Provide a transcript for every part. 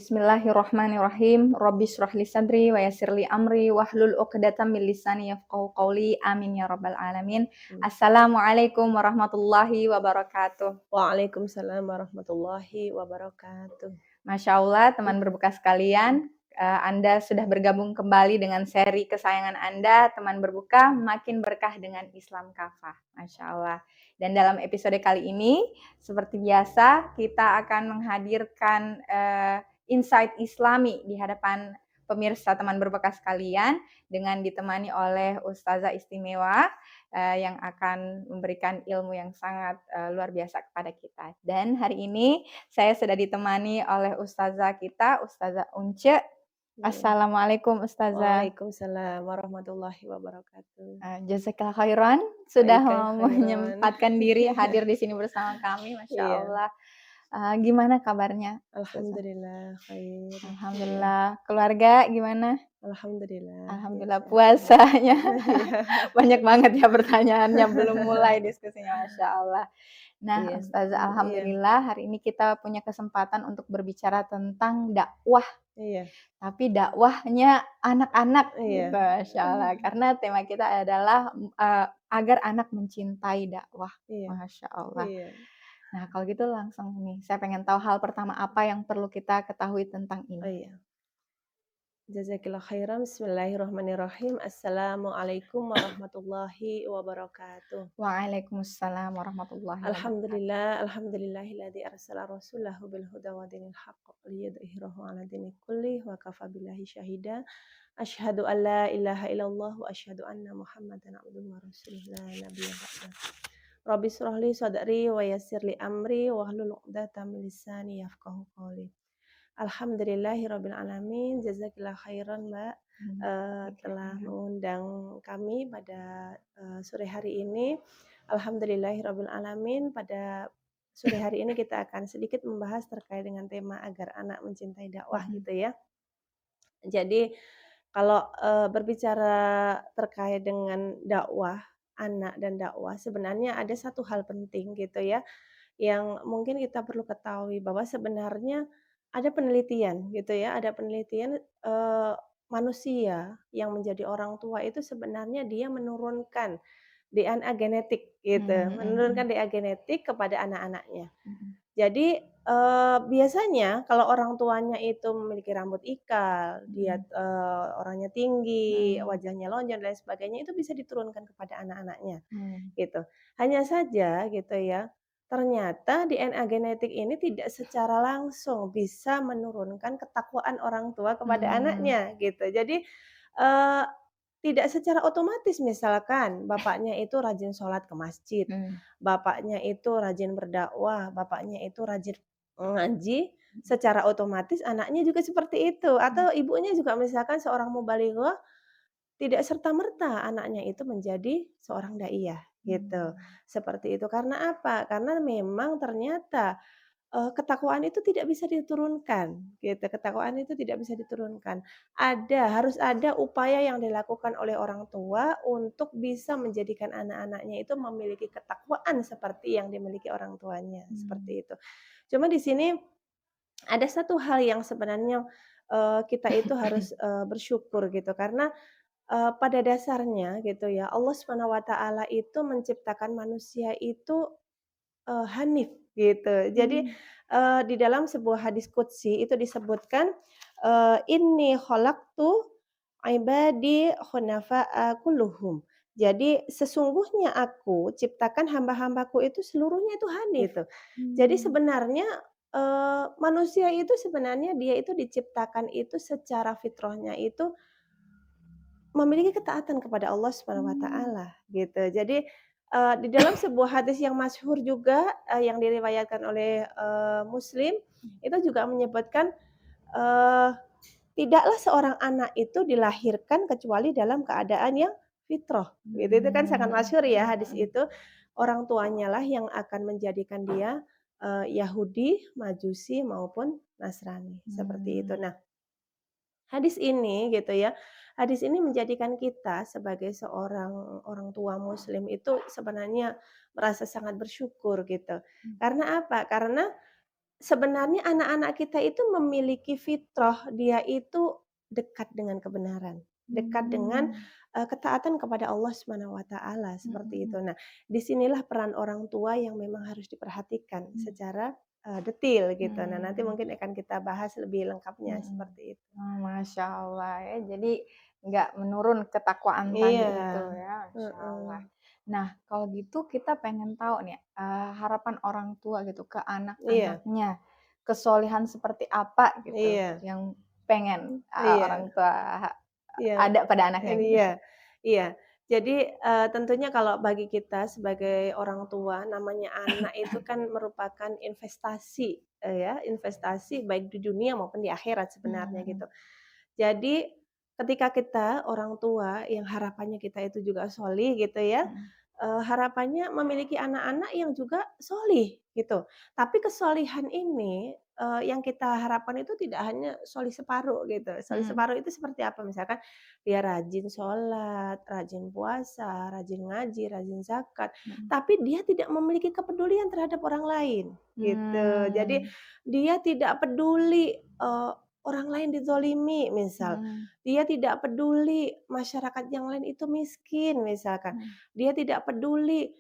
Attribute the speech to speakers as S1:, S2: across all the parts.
S1: Bismillahirrahmanirrahim. Rabbi shrah li sadri wa yassir li amri wahlul 'uqdatam min lisani yafqahu qawli. Amin ya rabbal alamin. Assalamualaikum warahmatullahi wabarakatuh.
S2: Waalaikumsalam warahmatullahi wabarakatuh.
S1: Masya Allah, teman berbuka sekalian, Anda sudah bergabung kembali dengan seri kesayangan Anda, teman berbuka makin berkah dengan Islam Kafah. Masya Allah. Dan dalam episode kali ini, seperti biasa, kita akan menghadirkan insight Islami di hadapan pemirsa teman berbuka sekalian dengan ditemani oleh Ustazah istimewa yang akan memberikan ilmu yang sangat luar biasa kepada kita. Dan hari ini saya sudah ditemani oleh Ustazah kita, Ustazah Unce. Assalamualaikum Ustazah.
S2: Waalaikumsalam warahmatullahi wabarakatuh.
S1: Jazakallah khairan sudah
S2: Khairan.
S1: menyempatkan diri hadir di sini bersama kami, Masya
S2: Iya.
S1: Allah. Gimana kabarnya?
S2: Alhamdulillah khair.
S1: Alhamdulillah. Keluarga gimana?
S2: Alhamdulillah.
S1: Alhamdulillah.
S2: Biasa.
S1: Puasanya
S2: Iya.
S1: banyak banget ya pertanyaannya, belum mulai diskusinya, Masya Allah. Nah,
S2: Iya.
S1: Ustazah,
S2: Iya.
S1: alhamdulillah hari ini kita punya kesempatan untuk berbicara tentang dakwah,
S2: Iya.
S1: tapi dakwahnya anak-anak
S2: Iya.
S1: gitu, Masya Allah. Karena tema kita adalah agar anak mencintai dakwah,
S2: Iya.
S1: Masya Allah.
S2: Iya.
S1: Nah, kalau gitu langsung nih, saya pengen tahu hal pertama apa yang perlu kita ketahui tentang
S2: Oh
S1: ini.
S2: iya. Jazakillah khairan. Bismillahirrahmanirrahim. Assalamualaikum warahmatullahi wabarakatuh.
S1: Waalaikumsalam warahmatullahi wabarakatuh.
S2: Alhamdulillahilladzi arsala rasulahu bil huda wa dinil haqq liyudhhirahu 'ala dini kullih wa kafa billahi syahida. Asyhadu an la ilaha illallah wa asyhadu anna Muhammadan abduhu wa rasuluh la nabiyya ba'dah. Rabbi shrah li sadri wa yassir li amri wahlul 'uqdatam min lisani yafqahu qawli. Alhamdulillahirabbil alamin. Jazakillah khairan, Mbak, telah mengundang kami pada sore hari ini. Alhamdulillahirabbil alamin. Pada sore hari ini kita akan sedikit membahas terkait dengan tema agar anak mencintai dakwah gitu ya. Jadi kalau berbicara terkait dengan dakwah anak dan dakwah, sebenarnya ada satu hal penting gitu ya, yang mungkin kita perlu ketahui bahwa sebenarnya ada penelitian gitu ya, ada penelitian manusia yang menjadi orang tua itu sebenarnya dia menurunkan DNA genetik gitu, menurunkan DNA genetik kepada anak-anaknya. Jadi, biasanya kalau orang tuanya itu memiliki rambut ikal, dia, orangnya tinggi, wajahnya lonjong dan lain sebagainya, itu bisa diturunkan kepada anak-anaknya, gitu. Hanya saja gitu ya, ternyata DNA genetik ini tidak secara langsung bisa menurunkan ketakwaan orang tua kepada anaknya, gitu. Jadi, eee, tidak secara otomatis misalkan bapaknya itu rajin sholat ke masjid, bapaknya itu rajin berdakwah, bapaknya itu rajin ngaji, secara otomatis anaknya juga seperti itu. Atau ibunya juga misalkan seorang mubalighah, tidak serta-merta anaknya itu menjadi seorang daiyah, gitu. Seperti itu. Karena apa? Karena memang ternyata ketakwaan itu tidak bisa diturunkan, gitu. Ketakwaan itu tidak bisa diturunkan. Harus ada upaya yang dilakukan oleh orang tua untuk bisa menjadikan anak-anaknya itu memiliki ketakwaan seperti yang dimiliki orang tuanya, seperti itu. Cuma di sini ada satu hal yang sebenarnya, kita itu harus, bersyukur gitu, karena, pada dasarnya gitu ya, Allah Subhanahu wa taala itu menciptakan manusia itu hanif gitu. Jadi, di dalam sebuah hadis qudsi itu disebutkan, "Inni khalaqtu ibadi hunafa'a kulluhum." Jadi sesungguhnya aku ciptakan hamba-hambaku itu seluruhnya itu hanif gitu. Jadi sebenarnya, manusia itu sebenarnya dia itu diciptakan itu secara fitrahnya itu memiliki ketaatan kepada Allah Subhanahu wa taala gitu. Jadi, di dalam sebuah hadis yang masyhur juga, yang diriwayatkan oleh, Muslim, itu juga menyebutkan, eee, tidaklah seorang anak itu dilahirkan kecuali dalam keadaan yang fitrah, gitu. Itu kan sangat masyhur ya hadis itu. Orang tuanya lah yang akan menjadikan dia, Yahudi, Majusi, maupun Nasrani, seperti itu. Nah, hadis ini gitu ya, hadis ini menjadikan kita sebagai seorang orang tua muslim itu sebenarnya merasa sangat bersyukur gitu. Karena apa? Karena sebenarnya anak-anak kita itu memiliki fitrah, dia itu dekat dengan kebenaran, dekat dengan,
S1: Mmm,
S2: ketaatan kepada Allah Subhanahu wa taala,
S1: mhm
S2: seperti itu.
S1: mhm,
S2: Nah, disinilah peran orang tua yang memang harus diperhatikan
S1: mmm,
S2: secara, detil gitu. Nah, nanti
S1: mmm,
S2: mungkin akan kita bahas lebih lengkapnya
S1: mhm.
S2: seperti itu.
S1: Oh, Masya Allah ya, jadi nggak menurun ketakwaan tadi
S2: Iya,
S1: itu ya, Masya
S2: heeh,
S1: Allah. Nah, kalau gitu kita pengen tahu nih, harapan orang tua gitu ke
S2: iya
S1: anak-anaknya, kesolehan seperti apa gitu
S2: iya
S1: yang pengen,
S2: iya.
S1: orang tua
S2: Iya,
S1: ada pada anaknya gitu?
S2: iya, iya. Jadi, tentunya kalau bagi kita sebagai orang tua, namanya anak itu kan merupakan investasi, ya, investasi baik di dunia maupun di akhirat sebenarnya
S1: Mhm
S2: gitu. Jadi, ketika kita orang tua yang harapannya kita itu juga sholih gitu ya,
S1: mhm
S2: harapannya memiliki anak-anak yang juga sholih gitu. Tapi kesolihan ini, yang kita harapkan itu tidak hanya sholih separuh gitu. Sholih
S1: mhm
S2: separuh itu seperti apa? Misalkan dia rajin sholat, rajin puasa, rajin ngaji, rajin zakat,
S1: mhm.
S2: tapi dia tidak memiliki kepedulian terhadap orang lain gitu. Jadi
S1: Mmm,
S2: dia tidak peduli, orang lain dizolimi misal,
S1: mhm
S2: dia tidak peduli masyarakat yang lain itu miskin misalkan.
S1: mhm
S2: Dia tidak peduli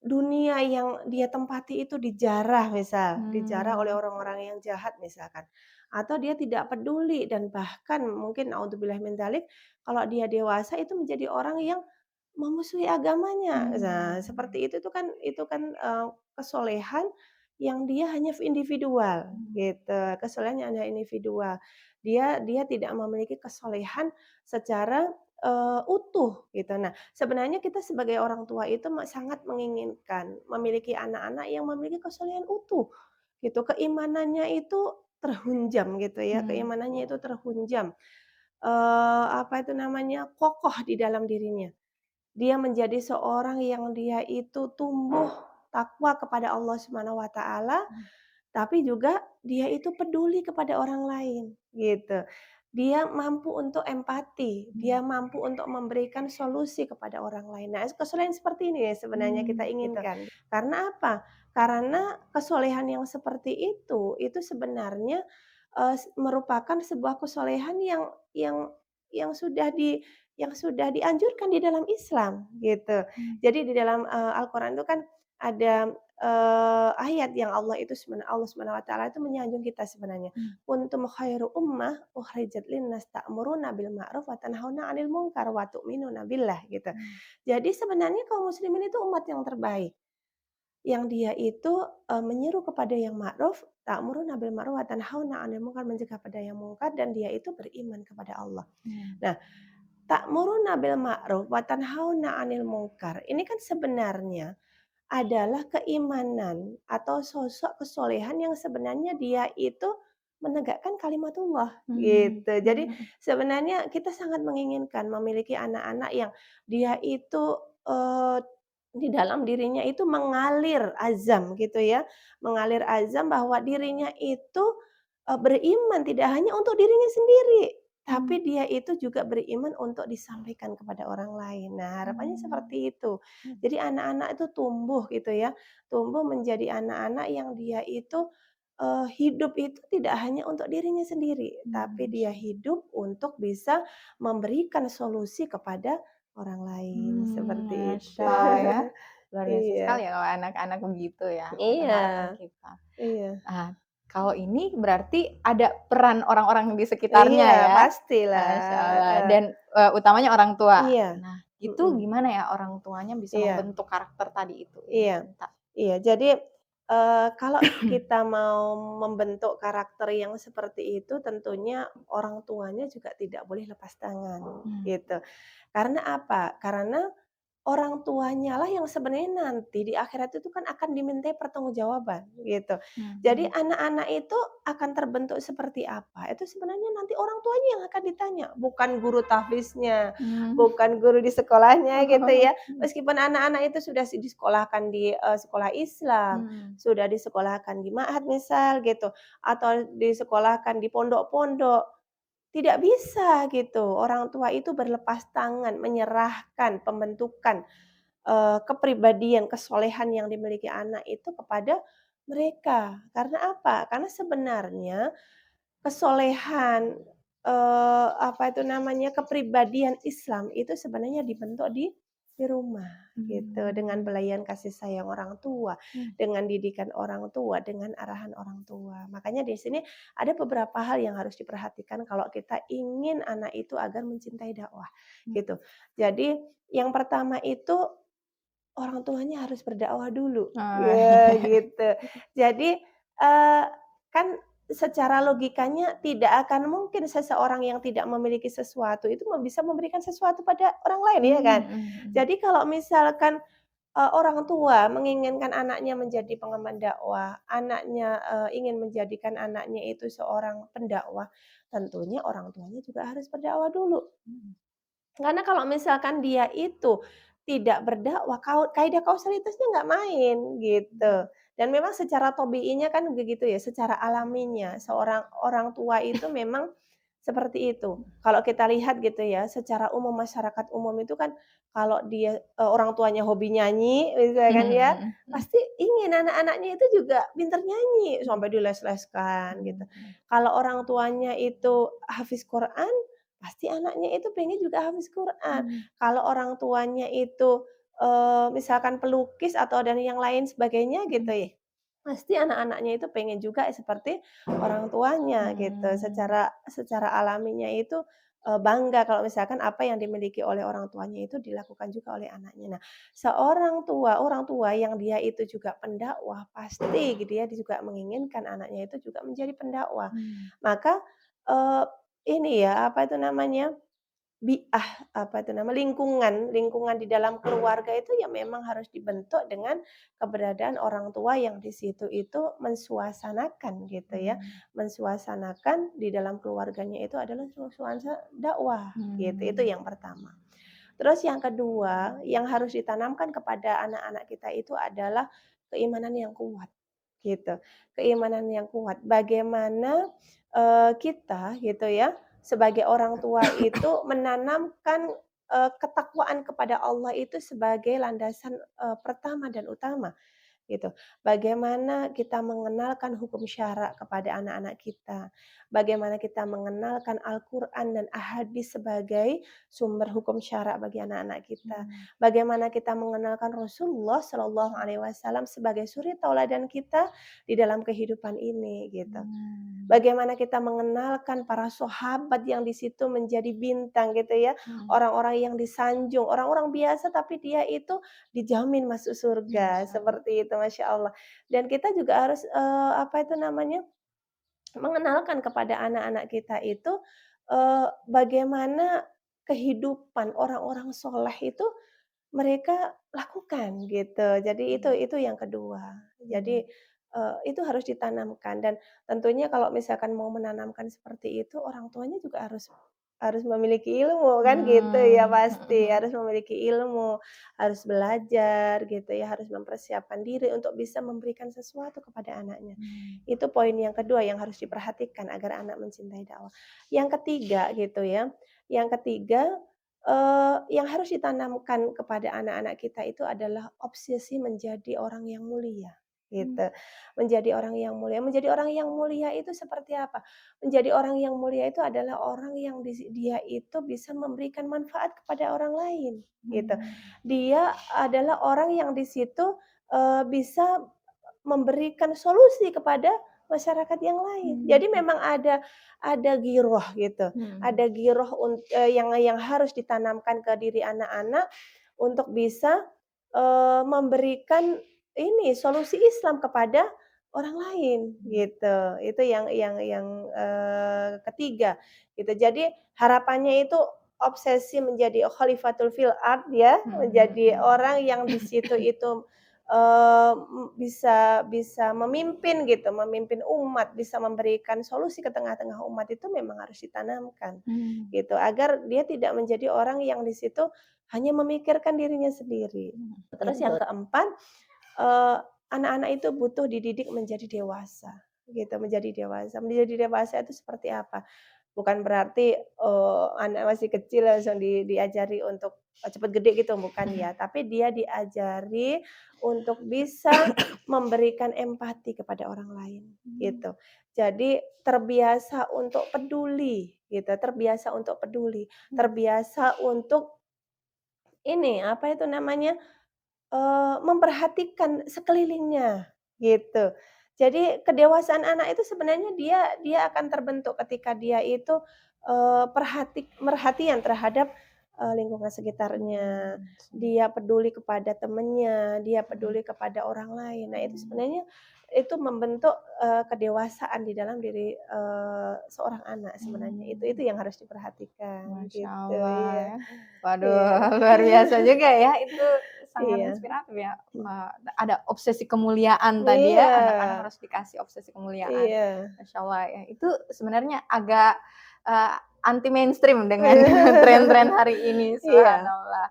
S2: dunia yang dia tempati itu dijarah misal, dijarah oleh
S1: mmm,
S2: orang-orang yang jahat misalkan. Atau dia tidak peduli dan bahkan mungkin naudzubillah min dzalik, kalau dia dewasa itu menjadi orang yang memusuhi agamanya. Nah,
S1: mmm,
S2: seperti itu kan, kesolehan yang dia hanya individual
S1: mhm
S2: gitu, kesolehan yang hanya individual. Dia dia tidak memiliki kesolehan secara, utuh gitu. Nah, sebenarnya kita sebagai orang tua itu sangat menginginkan memiliki anak-anak yang memiliki kesolehan utuh gitu, keimanannya itu terhunjam gitu ya,
S1: mmm,
S2: keimanannya itu terhunjam, apa itu namanya, kokoh di dalam dirinya. Dia menjadi seorang yang dia itu tumbuh takwa kepada Allah Subhanahu wa taala,
S1: mhm
S2: tapi juga dia itu peduli kepada orang lain, gitu. Dia mampu untuk empati, dia
S1: mhm,
S2: mampu untuk memberikan solusi kepada orang lain. Nah, kesolehan seperti ini ya sebenarnya kita
S1: gitu.
S2: inginkan. Karena apa? Karena kesolehan yang seperti itu sebenarnya, merupakan sebuah kesolehan yang sudah dianjurkan di dalam Islam, gitu.
S1: Mmm,
S2: Jadi di dalam, Al-Qur'an itu kan ada ayat yang Allah Subhanahu wa taala itu menyanjung kita sebenarnya.
S1: mhm
S2: "Kuntum khairu ummah ukhrijat linnas ta'muruna bil ma'ruf wa tanhauna 'anil munkar wa tu'minuna billah," gitu.
S1: mhm
S2: Jadi sebenarnya kaum muslimin itu umat yang terbaik, yang dia itu, menyeru kepada yang ma'ruf, ta'muruna bil ma'ruf wa tanhauna 'anil munkar, mencegah pada yang mungkar dan dia itu beriman kepada Allah.
S1: mhm
S2: Nah, ta'muruna bil ma'ruf wa tanhauna 'anil munkar ini kan sebenarnya adalah keimanan atau sosok kesolehan yang sebenarnya dia itu menegakkan kalimatullah,
S1: mhm
S2: gitu. Jadi
S1: mhm
S2: sebenarnya kita sangat menginginkan memiliki anak-anak yang dia itu, di dalam dirinya itu mengalir azam gitu ya, mengalir azam bahwa dirinya itu, beriman tidak hanya untuk dirinya sendiri,
S1: mhm
S2: tapi dia itu juga beriman untuk disampaikan kepada orang lain. Nah, harapannya
S1: mmm,
S2: seperti itu.
S1: mhm
S2: Jadi anak-anak itu tumbuh gitu ya, tumbuh menjadi anak-anak yang dia itu, hidup itu tidak hanya untuk dirinya sendiri, tapi dia
S1: Masya
S2: hidup untuk bisa memberikan solusi kepada orang lain, seperti
S1: Masya
S2: itu.
S1: Allah ya, luar biasa sekali
S2: Iya
S1: ya kalau anak-anak begitu ya, itu
S2: iya
S1: harapan kita.
S2: iya
S1: Nah, kalau ini berarti ada peran orang-orang di sekitarnya
S2: iya,
S1: ya, Masya
S2: pastilah,
S1: Allah,
S2: heeh.
S1: dan, utamanya orang tua.
S2: Iya,
S1: Nah, itu
S2: mhm,
S1: gimana ya orang tuanya bisa
S2: iya.
S1: membentuk karakter tadi itu yang
S2: Iya
S1: cinta?
S2: iya. Jadi, kalau kita mau membentuk karakter yang seperti itu, tentunya orang tuanya juga tidak boleh lepas tangan,
S1: Mmm,
S2: gitu. Karena apa? Karena orang tuanya lah yang sebenarnya nanti di akhirat itu kan akan dimintai pertanggungjawaban, gitu. Jadi
S1: mhm
S2: anak-anak itu akan terbentuk seperti apa, itu sebenarnya nanti orang tuanya yang akan ditanya, bukan guru tahfiznya,
S1: mhm.
S2: bukan guru di sekolahnya, gitu
S1: Oh,
S2: ya. Meskipun anak-anak itu sudah disekolahkan di, sekolah Islam,
S1: mhm
S2: sudah disekolahkan di ma'had misal gitu, atau disekolahkan di pondok-pondok, tidak bisa gitu, orang tua itu berlepas tangan menyerahkan pembentukan, kepribadian, kesolehan yang dimiliki anak itu kepada mereka. Karena apa? Karena sebenarnya kesolehan, apa itu namanya, kepribadian Islam itu sebenarnya dibentuk di rumah, gitu. Dengan
S1: Mmm.
S2: belayan kasih sayang orang tua,
S1: Mmm.
S2: dengan didikan orang tua, dengan arahan orang tua. Makanya di sini ada beberapa hal yang harus diperhatikan kalau kita ingin anak itu agar mencintai dakwah,
S1: Mmm.
S2: gitu. Jadi yang pertama itu orang tuanya harus berdakwah dulu,
S1: Oh.
S2: ya gitu. Jadi, kan secara logikanya tidak akan mungkin seseorang yang tidak memiliki sesuatu itu bisa memberikan sesuatu pada orang lain, ya
S1: Mmm,
S2: kan?
S1: mhm mhm.
S2: Jadi kalau misalkan, orang tua menginginkan anaknya menjadi pengemban dakwah, anaknya, ingin menjadikan anaknya itu seorang pendakwah, tentunya orang tuanya juga harus berdakwah dulu.
S1: Mhm.
S2: Karena kalau misalkan dia itu tidak berdakwah, kaidah kausalitasnya nggak main, gitu. Dan memang secara tabiinya kan begitu ya, secara alaminya seorang orang tua itu memang seperti itu. Kalau kita lihat gitu ya, secara umum masyarakat umum itu kan kalau dia, orang tuanya hobi nyanyi misalkan ya,
S1: Mhm mhm
S2: pasti ingin anak-anaknya itu juga pinter nyanyi,
S1: mhm.
S2: sampai diles-leskan gitu.
S1: Mmm, mhm.
S2: Kalau orang tuanya itu hafiz Quran, pasti anaknya itu pengen juga hafiz Quran.
S1: Mmm.
S2: Kalau orang tuanya itu, misalkan pelukis atau dan yang lain sebagainya gitu
S1: Mhm.
S2: ya, pasti anak-anaknya itu pengen juga seperti orang tuanya gitu.
S1: Mmm.
S2: Secara secara alaminya itu, bangga kalau misalkan apa yang dimiliki oleh orang tuanya itu dilakukan juga oleh anaknya. Nah, orang tua yang dia itu juga pendakwah, pasti gitu ya, dia juga menginginkan anaknya itu juga menjadi pendakwah.
S1: Mmm.
S2: Maka, eee, ini ya, apa itu namanya, apa itu nama, lingkungan di dalam keluarga itu ya memang harus dibentuk dengan keberadaan orang tua yang di situ itu mensuasanakan gitu ya,
S1: Mmm.
S2: mensuasanakan di dalam keluarganya itu adalah suasana dakwah gitu, itu
S1: Mmm.
S2: yang pertama. Terus yang kedua, yang harus ditanamkan kepada anak-anak kita itu adalah keimanan yang kuat, gitu. Keimanan yang kuat. Bagaimana, kita gitu ya, sebagai orang tua itu menanamkan, ketakwaan kepada Allah itu sebagai landasan, pertama dan utama. Gitu. Bagaimana kita mengenalkan hukum syara kepada anak-anak kita, bagaimana kita mengenalkan Al-Quran dan Ahadits sebagai sumber hukum syara bagi anak-anak kita,
S1: Mmm.
S2: bagaimana kita mengenalkan Rasulullah Shallallahu Alaihi Wasallam sebagai suri tauladan kita di dalam kehidupan ini, gitu.
S1: Mmm.
S2: Bagaimana kita mengenalkan para sahabat yang di situ menjadi bintang gitu ya,
S1: Mhm.
S2: orang-orang yang disanjung, orang-orang biasa tapi dia itu dijamin masuk surga,
S1: Masyaallah.
S2: seperti itu, Masya Allah. Dan kita juga harus, apa itu namanya, mengenalkan kepada anak-anak kita itu, bagaimana kehidupan orang-orang soleh itu mereka lakukan gitu. Jadi
S1: Mmm.
S2: itu yang kedua.
S1: Mmm.
S2: Jadi, itu harus ditanamkan dan tentunya kalau misalkan mau menanamkan seperti itu, orang tuanya juga harus harus memiliki ilmu kan gitu ya
S1: Mmm. Mhm
S2: pasti,
S1: mhm.
S2: harus memiliki ilmu, harus belajar gitu ya, harus mempersiapkan diri untuk bisa memberikan sesuatu kepada anaknya.
S1: Mmm.
S2: Itu poin yang kedua yang harus diperhatikan agar anak mencintai dakwah. Yang ketiga gitu ya, yang ketiga, yang harus ditanamkan kepada anak-anak kita itu adalah obsesi menjadi orang yang mulia,
S1: Mmm.
S2: gitu. Menjadi orang yang mulia. Menjadi orang yang mulia itu seperti apa? Menjadi orang yang mulia itu adalah orang yang dia itu bisa memberikan manfaat kepada orang lain, gitu.
S1: Mmm.
S2: Dia adalah orang yang di situ, bisa memberikan solusi kepada masyarakat yang lain.
S1: Mmm.
S2: Jadi memang ada ghiroh gitu,
S1: Mhm.
S2: ada ghiroh yang harus ditanamkan ke diri anak-anak untuk bisa, memberikan ini solusi Islam kepada orang lain
S1: Mmm.
S2: gitu. Itu yang, ketiga gitu. Jadi harapannya itu obsesi menjadi khalifatul fil ard ya,
S1: Mhm
S2: menjadi
S1: mhm.
S2: orang yang di situ itu bisa bisa memimpin gitu, memimpin umat, bisa memberikan solusi ke tengah-tengah umat itu memang harus ditanamkan,
S1: Mmm.
S2: gitu. Agar dia tidak menjadi orang yang di situ hanya memikirkan dirinya sendiri.
S1: Mhm.
S2: Terus yang keempat, eee, anak-anak itu butuh dididik menjadi dewasa, gitu, menjadi dewasa. Menjadi dewasa itu seperti apa? Bukan berarti, anak masih kecil langsung diajari untuk, cepet gede gitu, bukan ya. Tapi dia diajari untuk bisa memberikan empati kepada orang lain, gitu. Jadi terbiasa untuk peduli gitu, terbiasa untuk peduli, terbiasa untuk ini, apa itu namanya, memperhatikan sekelilingnya, gitu. Jadi kedewasaan anak itu sebenarnya dia dia akan terbentuk ketika dia itu, perhatian terhadap, lingkungan sekitarnya, dia peduli kepada temannya, dia peduli kepada orang lain. Nah, itu sebenarnya itu membentuk, kedewasaan di dalam diri, seorang anak sebenarnya. Itu yang harus diperhatikan,
S1: Masya
S2: gitu.
S1: Allah
S2: Iya,
S1: ya. Waduh,
S2: iya.
S1: luar biasa juga ya. Itu sangat
S2: Iya.
S1: inspiratif ya. Ada obsesi kemuliaan tadi ya,
S2: Iya,
S1: anak-anak harus dikasih obsesi kemuliaan.
S2: iya,
S1: Masya Allah ya. Itu sebenarnya agak anti mainstream dengan tren-tren hari ini,
S2: iya,
S1: subhanallah.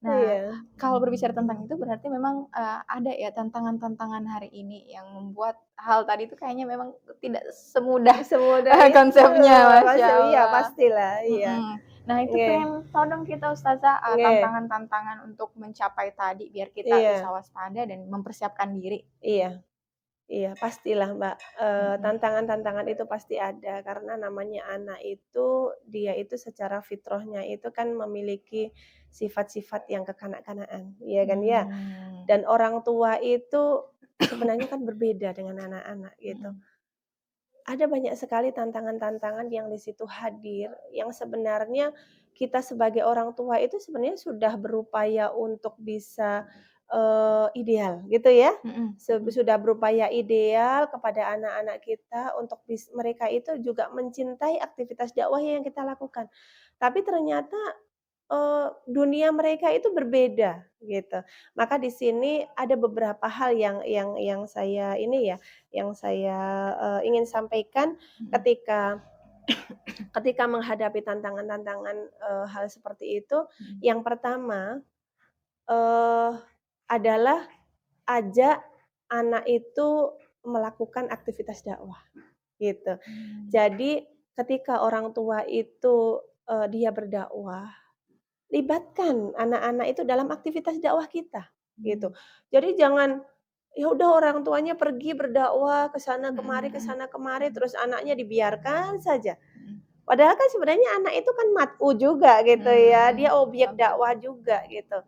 S1: Nah,
S2: iya,
S1: kalau berbicara tentang itu berarti memang ada ya tantangan-tantangan hari ini yang membuat hal tadi itu kayaknya memang tidak semudah
S2: semudah itu,
S1: konsepnya, Masya
S2: pasti iya
S1: Allah.
S2: pastilah, iya.
S1: Mhm. Nah, itu
S2: Nggih,
S1: pengen tahu dong kita Ustazah,
S2: nggih,
S1: tantangan-tantangan untuk mencapai tadi biar kita bisa
S2: iya,
S1: waspada dan mempersiapkan diri.
S2: iya, iya, pastilah, Mbak,
S1: Mhm.
S2: tantangan-tantangan itu pasti ada karena namanya anak itu, dia itu secara fitrahnya itu kan memiliki sifat-sifat yang kekanak-kanakan, iya kan ya?
S1: Mmm.
S2: Dan orang tua itu sebenarnya kan berbeda dengan anak-anak gitu.
S1: Mhm.
S2: Ada banyak sekali tantangan-tantangan yang di situ hadir, yang sebenarnya kita sebagai orang tua itu sebenarnya sudah berupaya untuk bisa, ideal gitu ya.
S1: Mhm mhm.
S2: Sudah berupaya ideal kepada anak-anak kita untuk mereka itu juga mencintai aktivitas dakwah yang kita lakukan. Tapi ternyata dunia mereka itu berbeda, gitu. Maka di sini ada beberapa hal yang saya ini ya, yang saya, ingin sampaikan
S1: Mhm.
S2: ketika ketika menghadapi tantangan-tantangan, hal seperti itu.
S1: Mhm.
S2: Yang pertama, eee, adalah ajak anak itu melakukan aktivitas dakwah, gitu.
S1: Mmm.
S2: Jadi ketika orang tua itu, dia berdakwah, libatkan anak-anak itu dalam aktivitas dakwah kita, gitu.
S1: Mmm.
S2: Jadi jangan, ya udah orang tuanya pergi berdakwah
S1: Mhm
S2: ke
S1: mhm.
S2: sana kemari,
S1: Mhm.
S2: terus anaknya dibiarkan saja.
S1: Mhm.
S2: Padahal kan sebenarnya anak itu kan mat'u juga gitu ya,
S1: Mmm.
S2: dia objek
S1: Betul betul.
S2: dakwah juga gitu.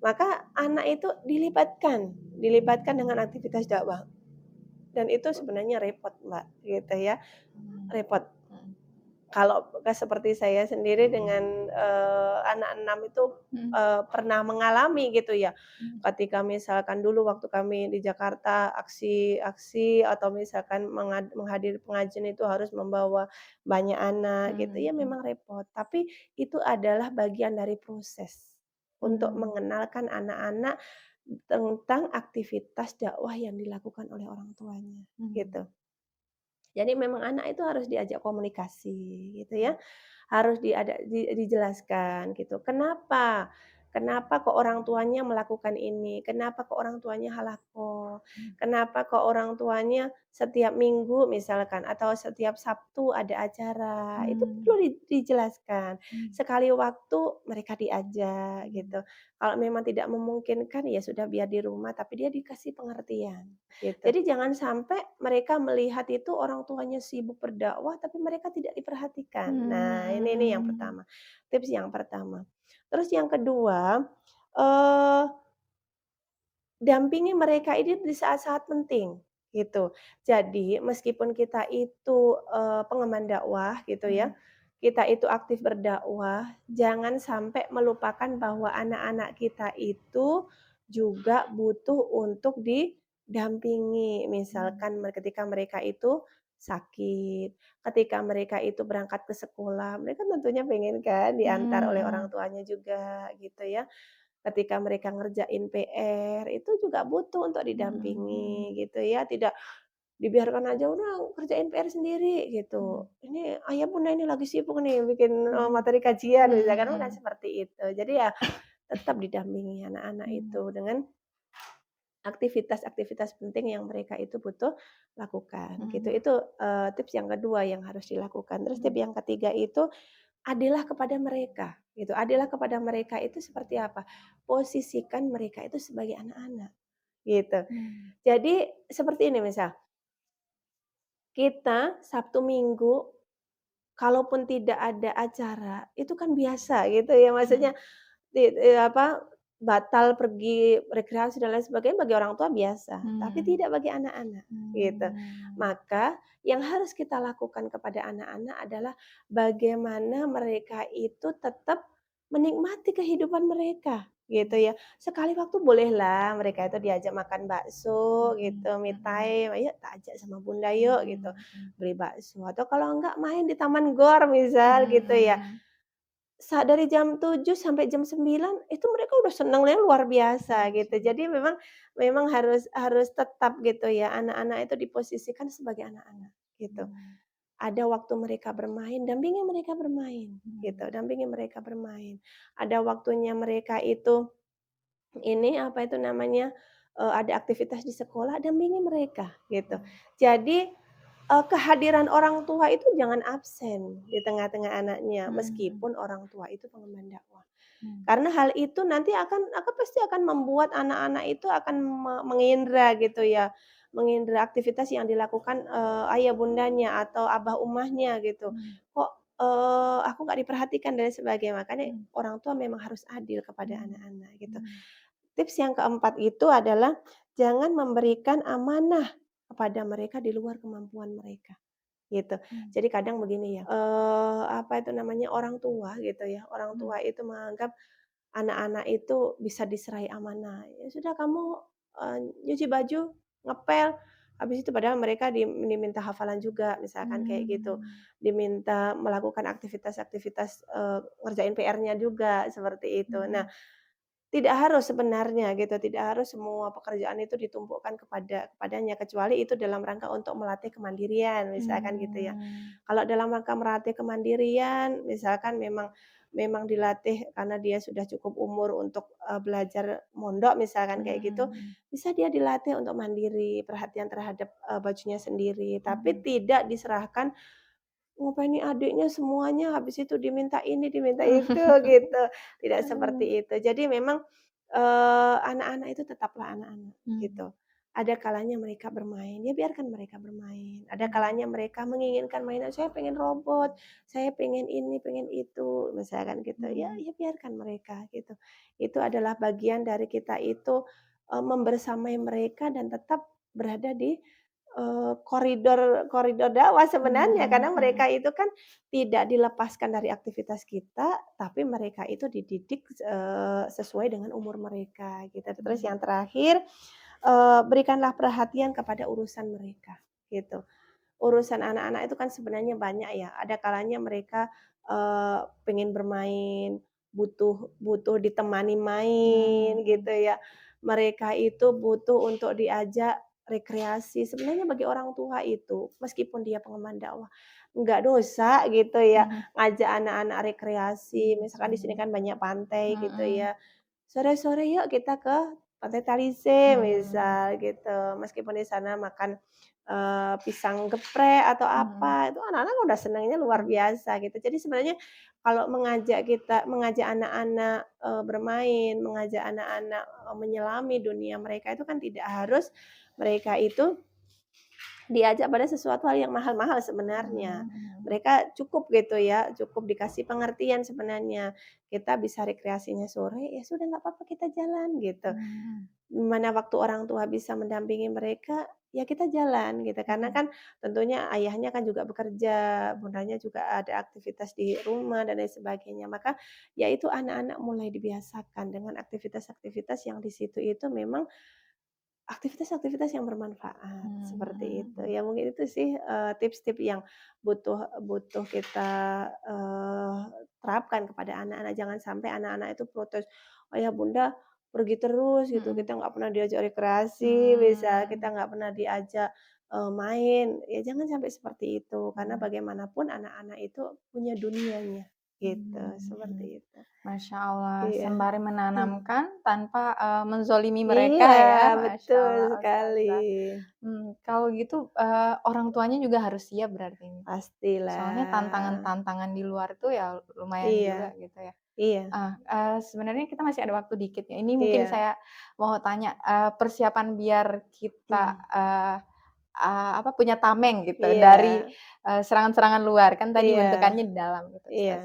S2: Maka anak itu dilibatkan dengan aktivitas dakwah dan itu sebenarnya repot, Mbak, gitu ya,
S1: Mmm.
S2: repot.
S1: Mhm.
S2: Kalau seperti saya sendiri dengan, anak 6 itu,
S1: Mhm.
S2: pernah mengalami gitu ya,
S1: Mhm.
S2: ketika misalkan dulu waktu kami di Jakarta aksi-aksi atau misalkan menghadiri pengajian itu harus membawa banyak anak gitu, ya
S1: Mhm.
S2: memang repot. Tapi itu adalah bagian dari proses untuk
S1: Mmm.
S2: mengenalkan anak-anak tentang aktivitas dakwah yang dilakukan oleh orang tuanya,
S1: Mmm.
S2: gitu. Jadi memang anak itu harus diajak komunikasi gitu ya,
S1: Mhm.
S2: harus dijelaskan gitu. Kenapa? Kenapa kok orang tuanya melakukan ini? Kenapa kok orang tuanya halako?
S1: Mhm.
S2: Kenapa kok orang tuanya setiap minggu misalkan atau setiap Sabtu ada acara? Itu
S1: Mmm.
S2: perlu dijelaskan.
S1: Mmm.
S2: Sekali waktu mereka diajak
S1: Mmm.
S2: gitu. Kalau memang tidak memungkinkan ya sudah biar di rumah tapi dia dikasih pengertian.
S1: Gitu.
S2: Jadi jangan sampai mereka melihat itu orang tuanya sibuk berdakwah, tapi mereka tidak diperhatikan. Nah, ini yang
S1: Mmm.
S2: pertama, tips yang pertama. Terus yang kedua, eee, dampingi mereka ini di saat-saat penting, gitu. Jadi meskipun kita itu, pengemban dakwah gitu ya,
S1: Mhm.
S2: kita itu aktif berdakwah, jangan sampai melupakan bahwa anak-anak kita itu juga butuh untuk didampingi.
S1: Mmm.
S2: Misalkan ketika mereka itu sakit, ketika mereka itu berangkat ke sekolah, mereka tentunya pengen kan diantar
S1: Mhm
S2: oleh orang
S1: mhm.
S2: tuanya juga gitu ya. Ketika mereka ngerjain PR, itu juga butuh untuk
S1: Mhm mhm.
S2: didampingi gitu ya, tidak dibiarkan aja, "Udah kerjain PR sendiri," gitu.
S1: Mhm.
S2: "Ini ayah bunda ini lagi sibuk nih bikin,
S1: Mhm.
S2: materi kajian,"
S1: Mhm
S2: misalkan, bukan
S1: mhm.
S2: seperti itu. Jadi ya tetap didampingi anak-anak
S1: Mmm.
S2: itu dengan aktivitas-aktivitas penting yang mereka itu butuh lakukan gitu.
S1: Mhm.
S2: Itu, tips yang kedua yang harus dilakukan. Terus tips
S1: Mhm.
S2: yang ketiga itu adillah kepada mereka gitu. Adillah kepada mereka itu seperti apa? Posisikan mereka itu sebagai anak-anak gitu.
S1: Mmm.
S2: Jadi seperti ini misal, kita Sabtu Minggu kalaupun tidak ada acara, itu kan biasa gitu ya,
S1: Mhm.
S2: maksudnya apa, batal pergi rekreasi dan lain sebagainya bagi orang tua biasa, tapi
S1: Mmm.
S2: tidak bagi anak-anak, gitu.
S1: Mmm.
S2: Maka yang harus kita lakukan kepada anak-anak adalah bagaimana mereka itu tetap menikmati kehidupan mereka, gitu
S1: Mmm.
S2: ya. Sekali waktu bolehlah mereka itu diajak makan bakso
S1: Mhm.
S2: gitu, me
S1: Mhm.
S2: time, "Ayo tak ajak sama bunda yuk," gitu,
S1: Mmm. Mhm.
S2: beli bakso, atau kalau enggak main di taman GOR misal gitu ya.
S1: Mhm.
S2: Dari jam 7 sampai jam 9 itu mereka udah senangnya luar biasa gitu.
S1: Mhm.
S2: Jadi memang memang harus harus tetap gitu ya, anak-anak itu diposisikan sebagai anak-anak gitu.
S1: Mmm.
S2: Ada waktu mereka bermain, dampingi mereka bermain gitu,
S1: Mhm.
S2: dampingi mereka bermain. Ada waktunya mereka itu ini, apa itu namanya, ada aktivitas di sekolah, dampingi mereka gitu.
S1: Mhm.
S2: Jadi kehadiran orang tua itu jangan absen di tengah-tengah anaknya,
S1: Mhm.
S2: meskipun orang tua itu pengemban dakwah.
S1: Mmm.
S2: Karena hal itu nanti akan pasti akan membuat anak-anak itu akan mengindra gitu ya, mengindra aktivitas yang dilakukan, ayah bundanya atau abah umahnya gitu.
S1: Mmm.
S2: Kok, aku nggak diperhatikan dan lain sebagainya, makanya
S1: Mmm.
S2: orang tua memang harus adil kepada
S1: Mmm.
S2: anak-anak gitu.
S1: Mmm.
S2: Tips yang keempat itu adalah jangan memberikan amanah kepada mereka di luar kemampuan mereka, gitu.
S1: Mmm.
S2: Jadi kadang begini ya, apa itu namanya, orang tua gitu ya, orang
S1: Mmm.
S2: tua itu menganggap anak-anak itu bisa diserai amanah, "Ya sudah kamu, nyuci baju, ngepel," habis itu padahal mereka diminta hafalan juga misalkan kayak gitu,
S1: Mmm.
S2: diminta melakukan aktivitas-aktivitas, ngerjain PR-nya juga, seperti itu. Nah,
S1: Mhm.
S2: tidak harus sebenarnya gitu, tidak harus semua pekerjaan itu ditumpukkan kepadanya, kecuali itu dalam rangka untuk melatih kemandirian, misalkan gitu ya.
S1: Mmm.
S2: Kalau dalam rangka melatih kemandirian, misalkan memang memang dilatih karena dia sudah cukup umur untuk, belajar mondok misalkan kayak gitu,
S1: Mhm.
S2: bisa dia dilatih untuk mandiri, perhatian terhadap, bajunya sendiri, tapi
S1: Mhm.
S2: tidak diserahkan, "Ngapain nih adiknya semuanya, habis itu diminta ini, diminta itu,"
S1: Mhm.
S2: gitu. Tidak seperti
S1: Mmm.
S2: itu. Jadi memang, anak-anak itu tetaplah anak-anak,
S1: Mmm.
S2: gitu. Ada kalanya mereka bermain, ya biarkan mereka bermain. Ada
S1: Mmm.
S2: kalanya mereka menginginkan mainan, "Saya pengen robot, saya pengen ini, pengen itu," misalkan gitu. Ya
S1: Mmm.
S2: ya biarkan mereka, gitu. Itu adalah bagian dari kita itu, membersamai mereka dan tetap berada di koridor koridor dakwah sebenarnya,
S1: Mhm.
S2: karena
S1: Mhm.
S2: mereka itu kan tidak dilepaskan dari aktivitas kita, tapi mereka itu dididik, sesuai dengan umur mereka, gitu. Terus
S1: Mmm.
S2: yang terakhir, berikanlah perhatian kepada urusan mereka, gitu. Urusan anak-anak itu kan sebenarnya banyak ya, ada kalanya mereka, pengen bermain, butuh butuh ditemani main,
S1: Mmm.
S2: gitu ya. Mereka itu butuh untuk diajak rekreasi. Sebenarnya bagi orang tua itu, meskipun dia pengemban dakwah, nggak dosa gitu ya,
S1: Mhm.
S2: ngajak anak-anak rekreasi. Misalkan di sini
S1: Mmm.
S2: kan banyak pantai gitu
S1: Mhm.
S2: ya, "Sore-sore yuk kita ke Pantai Talise,"
S1: Mmm.
S2: misal gitu. Meskipun di sana makan, pisang geprek atau
S1: Mhm.
S2: apa, itu anak-anak udah senangnya luar
S1: Mmm.
S2: biasa gitu. Jadi sebenarnya kalau mengajak anak-anak, bermain, mengajak anak-anak, menyelami dunia mereka itu kan tidak harus mereka itu diajak pada sesuatu hal yang mahal-mahal sebenarnya.
S1: Mmm. Mhm.
S2: Mereka cukup gitu ya, cukup dikasih pengertian sebenarnya. Kita bisa rekreasinya sore, ya sudah nggak apa-apa kita jalan gitu.
S1: Mmm.
S2: Mana waktu orang tua bisa mendampingi mereka, ya kita jalan gitu. Karena
S1: Mhm.
S2: kan tentunya ayahnya kan juga bekerja, bundanya juga ada aktivitas di rumah dan lain sebagainya. Maka ya itu anak-anak mulai dibiasakan dengan aktivitas-aktivitas yang di situ itu memang aktivitas-aktivitas yang bermanfaat, seperti
S1: Mmm.
S2: itu.
S1: Mhm.
S2: Ya mungkin itu sih, tips-tips yang butuh butuh kita, terapkan kepada anak-anak. Jangan sampai anak-anak itu protes, "Ayah Bunda pergi terus gitu,
S1: Mhm.
S2: kita nggak pernah diajak rekreasi, bisa kita
S1: Mmm.
S2: nggak pernah diajak, main." Ya jangan sampai seperti itu, karena
S1: Mmm.
S2: bagaimanapun anak-anak itu punya dunianya. gitu, seperti itu.
S1: Masya Allah,
S2: Iya.
S1: sembari menanamkan tanpa, menzolimi
S2: Iya,
S1: mereka ya, Masya
S2: betul
S1: Allah
S2: sekali.
S1: Ustazah. Kalau gitu, orang tuanya juga harus siap berarti ini? Soalnya
S2: Pastilah.
S1: tantangan-tantangan di luar tuh ya lumayan
S2: Iya,
S1: juga gitu ya.
S2: iya,
S1: Sebenarnya kita masih ada waktu dikit ya, ini mungkin
S2: iya.
S1: saya mau tanya, persiapan biar kita,
S2: Mmm,
S1: punya tameng gitu dari,
S2: iya,
S1: serangan-serangan luar, kan tadi
S2: iya,
S1: bentukannya di dalam gitu Ustazah,
S2: iya.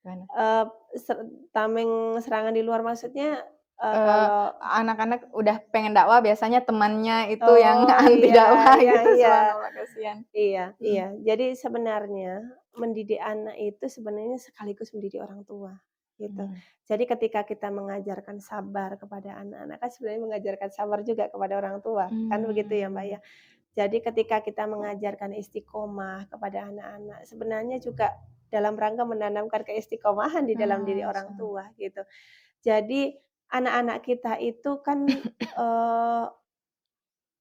S1: gimana?
S2: Eee, ser Tameng serangan di luar maksudnya,
S1: Eee,
S2: kalau
S1: Anak-anak udah pengen dakwah biasanya temannya itu yang
S2: oh,
S1: anti
S2: iya,
S1: dakwah
S2: iya,
S1: gitu,
S2: iya.
S1: subhanallah kasihan.
S2: Iya, iya.
S1: Mhm.
S2: Jadi sebenarnya mendidik anak itu sebenarnya sekaligus mendidik orang tua, gitu.
S1: Mmm.
S2: Jadi ketika kita mengajarkan sabar kepada anak-anak, kan sebenarnya mengajarkan sabar juga kepada orang tua, kan begitu ya, Mbak,
S1: Mmm.
S2: ya. Jadi ketika kita mengajarkan istiqomah kepada anak-anak, sebenarnya juga dalam rangka menanamkan keistiqomahan di dalam diri orang
S1: Masyaallah.
S2: tua, gitu. Jadi anak-anak kita itu kan, eee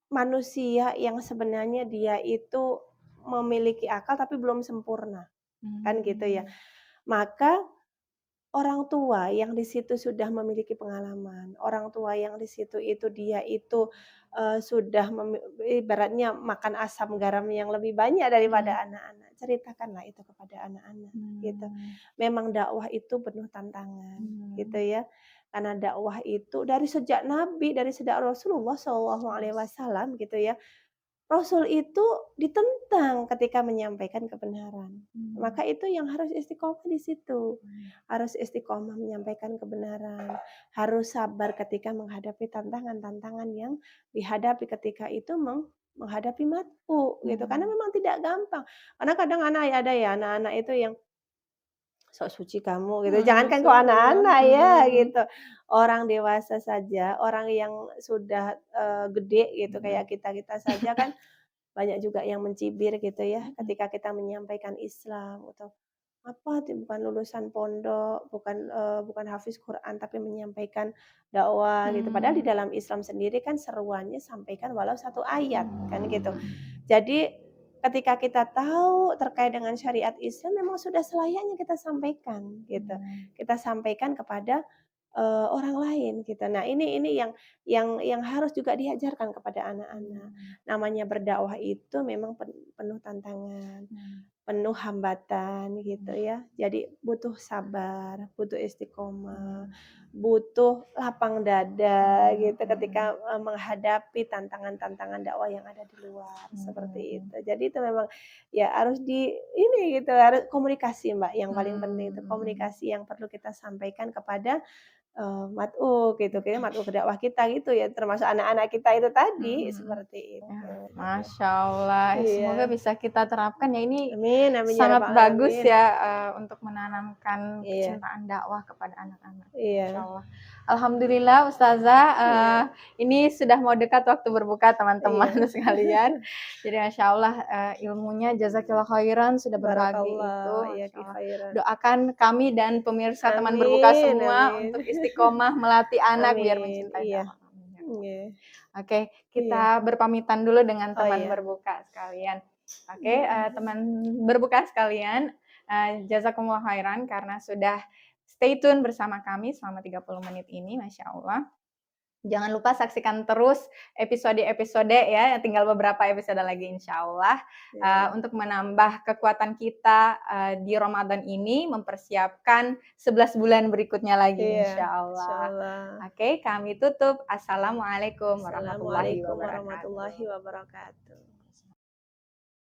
S2: manusia yang sebenarnya dia itu memiliki akal tapi belum sempurna, kan gitu ya.
S1: Mmm.
S2: Maka orang tua yang di situ sudah memiliki pengalaman, orang tua yang di situ itu dia itu, sudah ibaratnya makan asam garam yang lebih banyak
S1: Mhm.
S2: daripada anak-anak, ceritakanlah itu kepada anak-anak, gitu.
S1: Mmm.
S2: Memang dakwah itu penuh tantangan, gitu
S1: Mmm.
S2: ya. Karena dakwah itu dari sejak Nabi, dari sejak Rasulullah Shallallahu Alaihi
S1: Yes.
S2: Wasallam gitu ya, Rasul itu ditentang ketika menyampaikan kebenaran.
S1: Mmm.
S2: Maka itu yang harus istiqomah di situ.
S1: Mmm.
S2: Harus istiqomah menyampaikan kebenaran, harus sabar ketika menghadapi tantangan-tantangan yang dihadapi ketika itu menghadapi matku gitu. Karena
S1: Mmm.
S2: memang tidak gampang. Karena kadang ada ya anak-anak itu yang sok suci kamu gitu, jangankan kok
S1: Subhanallah.
S2: anak-anak ya
S1: Mhm.
S2: gitu. Orang dewasa saja, orang yang sudah, gede gitu
S1: Mhm.
S2: kayak kita-kita saja kan banyak juga yang mencibir gitu ya
S1: Mhm.
S2: ketika kita menyampaikan Islam atau apa bukan lulusan pondok, bukan hafiz Quran tapi menyampaikan dakwah gitu. Padahal di
S1: Mmm.
S2: dalam Islam sendiri kan seruannya sampaikan walau satu ayat kan gitu.
S1: Mhm.
S2: Jadi ketika kita tahu terkait dengan syariat Islam memang sudah selayaknya kita sampaikan gitu.
S1: Mmm.
S2: Kita sampaikan kepada, orang lain gitu. Nah ini yang harus juga diajarkan kepada anak-anak.
S1: Mmm.
S2: Namanya berdakwah itu memang penuh tantangan,
S1: Mmm.
S2: penuh hambatan gitu
S1: Mmm.
S2: ya. Jadi butuh sabar, butuh istiqomah,
S1: Mmm.
S2: butuh lapang dada
S1: Mmm.
S2: gitu ketika, menghadapi tantangan-tantangan dakwah yang ada di luar, seperti
S1: Mhm.
S2: itu. Jadi itu memang ya harus ini gitu, harus komunikasi Mbak, yang paling penting itu
S1: Mmm. Mhm.
S2: komunikasi yang perlu kita sampaikan kepada, mad'u gitu, kayaknya mad'u ke dakwah kita gitu ya, termasuk anak-anak kita itu tadi,
S1: Mhm. Mhm.
S2: seperti
S1: Ya,
S2: itu.
S1: Masya Allah, semoga
S2: Iya.
S1: bisa kita terapkan ya, ini
S2: Amin amin ya
S1: sangat
S2: rabbal
S1: bagus
S2: alamin.
S1: ya, untuk menanamkan
S2: Iya,
S1: kecintaan dakwah kepada anak-anak, Masya
S2: iya,
S1: Allah. Alhamdulillah Ustazah,
S2: iya,
S1: ini sudah mau dekat waktu berbuka teman-teman
S2: iya.
S1: sekalian. Jadi Masya Allah, ilmunya jazakillah khairan sudah berbagi itu,
S2: Barakallah, iya
S1: Masya
S2: ki
S1: Allah.
S2: khairan.
S1: Doakan kami dan pemirsa teman berbuka
S2: Amin
S1: semua
S2: amin.
S1: untuk istiqomah melatih anak biar
S2: Amin,
S1: mencintai
S2: iya,
S1: dakwah. Amin ya Allah.
S2: iya,
S1: Oke,
S2: iya.
S1: kita berpamitan dulu dengan
S2: Oh
S1: teman
S2: iya,
S1: berbuka sekalian. Oke,
S2: mhm,
S1: teman berbuka sekalian, jazakumullah khairan karena sudah stay tune bersama kami selama 30 menit ini, Masya Allah. Jangan lupa saksikan terus episode-episode ya, tinggal beberapa episode lagi insya Allah,
S2: iya,
S1: untuk menambah kekuatan kita di Ramadan ini, mempersiapkan 11 bulan berikutnya lagi
S2: iya,
S1: insya Allah.
S2: insyaallah.
S1: Oke, kami tutup. Assalamualaikum warahmatullahi
S2: Assalamualaikum warahmatullahi
S1: wabarakatuh.
S2: wabarakatuh.